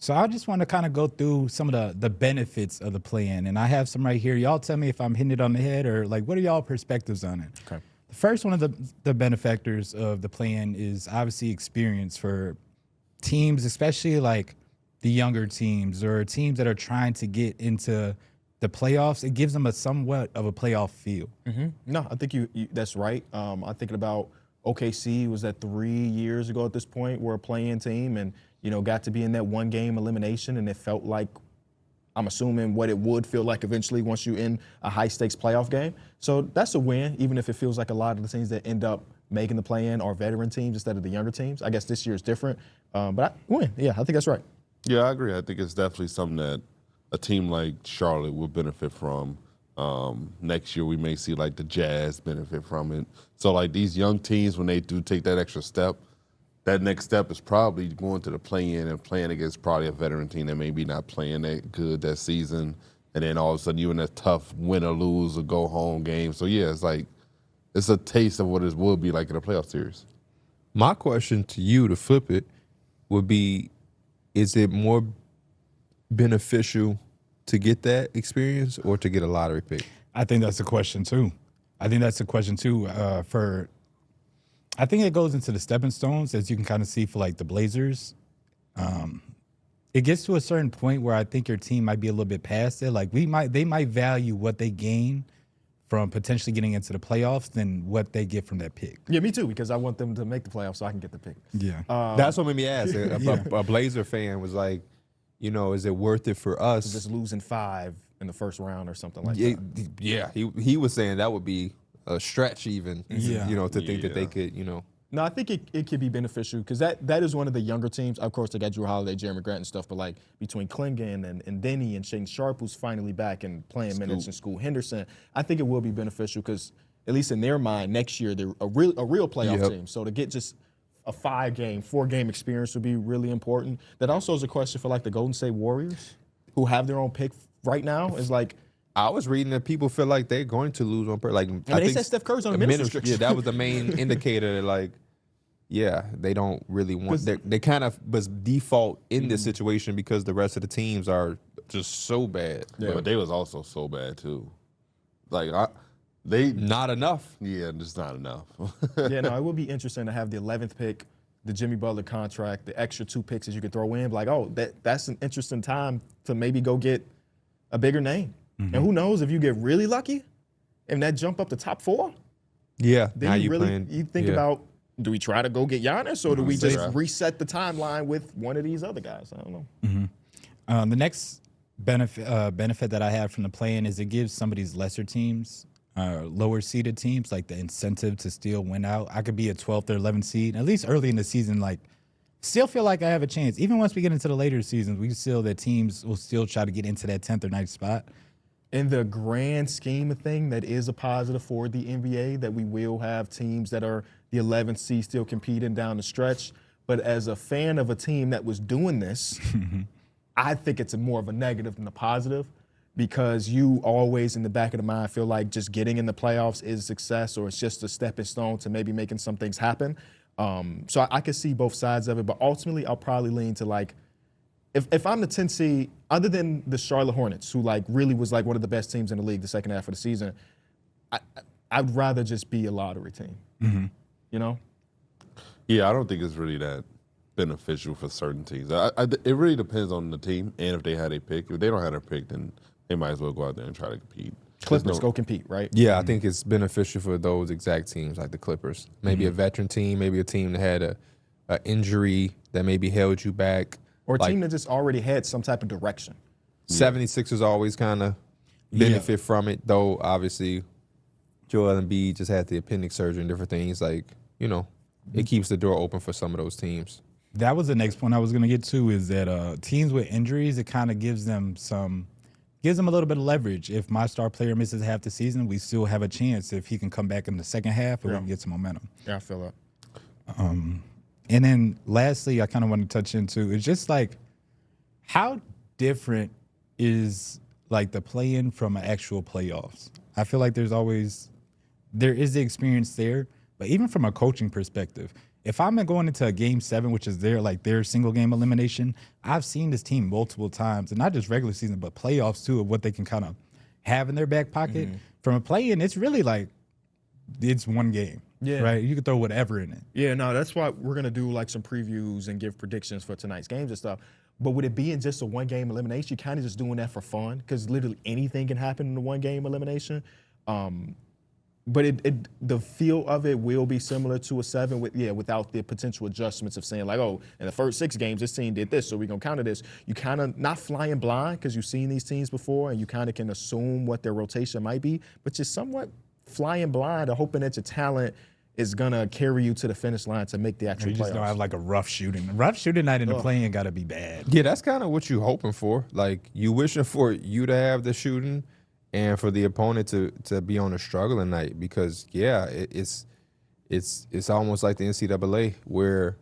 So I just want to kind of go through some of the benefits of the play-in, and I have some right here. Y'all tell me if I'm hitting it on the head or like what are y'all perspectives on it? Okay. The first one of the benefactors of the play-in is obviously experience for teams, especially like the younger teams or teams that are trying to get into the playoffs. It gives them a somewhat of a playoff feel. No, I think you that's right. I'm thinking about OKC was that 3 years ago at this point. We're a play-in team and, got to be in that one game elimination, and it felt like, I'm assuming, what it would feel like eventually once you're in a high-stakes playoff game. So that's a win, even if it feels like a lot of the teams that end up making the play-in are veteran teams instead of the younger teams. I guess this year is different, but I win. Yeah, I think that's right. Yeah, I agree. I think it's definitely something that a team like Charlotte will benefit from. Next year, we may see like the Jazz benefit from it. So like these young teams, when they do take that extra step, that next step is probably going to the play-in and playing against probably a veteran team that maybe not playing that good that season. And then all of a sudden you're in a tough win or lose or go home game. So yeah, it's a taste of what it will be like in a playoff series. My question to you, to flip it, would be, is it more beneficial to get that experience or to get a lottery pick? I think that's a question too. I think it goes into the stepping stones, as you can kind of see for like the Blazers. It gets to a certain point where I think your team might be a little bit past it. Like they might value what they gain from potentially getting into the playoffs than what they get from that pick. Yeah, me too, because I want them to make the playoffs so I can get the pick. Yeah. That's what made me ask. A Blazer fan was like, is it worth it for us? Just losing 5 in the first round or something like that. Yeah, he was saying that would be a stretch even, to think that they could, No, I think it could be beneficial because that is one of the younger teams. Of course, they got Drew Holiday, Jeremy Grant and stuff, but like between Klingon and Denny and Shane Sharp, who's finally back and playing minutes, and Scoot Henderson, I think it will be beneficial because at least in their mind, next year they're a real playoff team. So to get just a 4-game experience would be really important. That also is a question for like the Golden State Warriors, who have their own pick right now. Is like, I was reading that people feel like they're going to lose on purpose. Like, I think said Steph Curry's on a minutes restriction. Yeah, that was the main indicator. That like, yeah, they don't really want. They kind of was default in this situation because the rest of the teams are just so bad. Yeah, but they was also so bad too. Like not enough. Yeah, just not enough. Yeah, no, it would be interesting to have the 11th pick, the Jimmy Butler contract, the extra 2 picks that you could throw in. Like, oh, that's an interesting time to maybe go get a bigger name. And who knows if you get really lucky and that jump up to top 4? Yeah, then now you think about, do we try to go get Giannis or do we just reset the timeline with one of these other guys? I don't know. The next benefit that I have from the play-in is it gives some of these lesser teams, lower seeded teams, like the incentive to still win out. I could be a 12th or 11th seed, at least early in the season, like still feel like I have a chance. Even once we get into the later seasons, the teams will still try to get into that 10th or 9th spot. In the grand scheme of thing, that is a positive for the NBA, that we will have teams that are the 11th seed still competing down the stretch. But as a fan of a team that was doing this, I think it's more of a negative than a positive, because you always in the back of the mind feel like just getting in the playoffs is success, or it's just a stepping stone to maybe making some things happen. So I could see both sides of it, but ultimately I'll probably lean to like, if I'm the 10th seed, other than the Charlotte Hornets, who like really was like one of the best teams in the league the second half of the season, I'd rather just be a lottery team. Yeah, I don't think it's really that beneficial for certain teams. It really depends on the team and if they had a pick. If they don't have a pick, then they might as well go out there and try to compete. Clippers go compete, right? Yeah, I think it's beneficial for those exact teams like the Clippers. Maybe a veteran team, maybe a team that had a injury that maybe held you back. Or a team that just already had some type of direction. 76ers always kind of benefit from it, though obviously Joel Embiid just had the appendix surgery and different things. Like, it keeps the door open for some of those teams. That was the next point I was going to get to, is that teams with injuries, it kind of gives them a little bit of leverage. If my star player misses half the season, we still have a chance if he can come back in the second half and we can get some momentum. Yeah, I feel that. And then lastly, I kind of want to touch into is just like how different is like the play-in from an actual playoffs. I feel like there is the experience there, but even from a coaching perspective, if I'm going into a game 7, which is their single game elimination, I've seen this team multiple times, and not just regular season, but playoffs too, of what they can kind of have in their back pocket. From a play-in, it's really like it's one game. Yeah. Right? You can throw whatever in it. Yeah, no, that's why we're going to do like some previews and give predictions for tonight's games and stuff. But with it being just a one-game elimination, you're kind of just doing that for fun because literally anything can happen in a one-game elimination. But the feel of it will be similar to a 7 without the potential adjustments of saying like, oh, in the first 6 games, this team did this, so we're going to counter this. You kind of not flying blind because you've seen these teams before and you kind of can assume what their rotation might be, but you're somewhat flying blind or hoping that your talent is going to carry you to the finish line to make the actual You just playoffs. don't have like a rough shooting. Rough shooting night in the play-in got to be bad. Yeah, that's kind of what you're hoping for. Like, you wishing for you to have the shooting and for the opponent to be on a struggling night because, yeah, it's almost like the NCAA where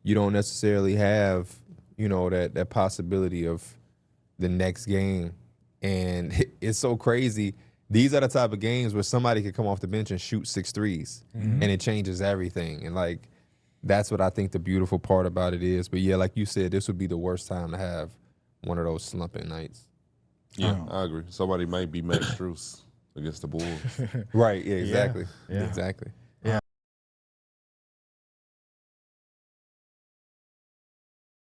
you don't necessarily have, that possibility of the next game. And it's so crazy. These are the type of games where somebody could come off the bench and shoot 6 threes, and it changes everything. And, like, that's what I think the beautiful part about it is. But, yeah, like you said, this would be the worst time to have one of those slumping nights. Yeah, I agree. Somebody might be Max Strus against the Bulls. Right, yeah, exactly. Yeah. Exactly.